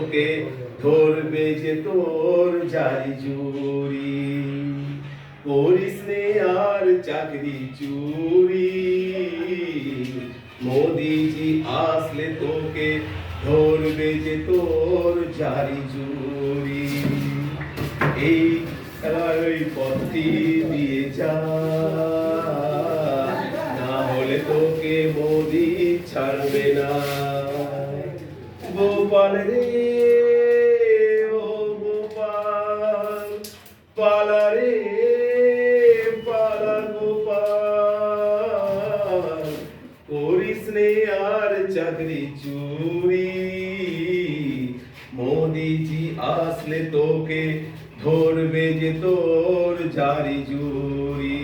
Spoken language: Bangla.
তোকে ধরবে যে তোর জারি জুরি। করিস নে আর চাকরি চুরি, মোদিজি আসলে তোকে ধরবে যে তোর জারি জুরি। এই খেলার ওই পথটি দিয়ে যা, না হলে তোকে মোদি ছাড়বে না। গোপাল রে ও গোপাল, পালা রে পালা গোপাল, করিস নে আর চাকরি চুরি, মোদিজি আসলে তোকে ধরবে যে তোর জারি জুরি।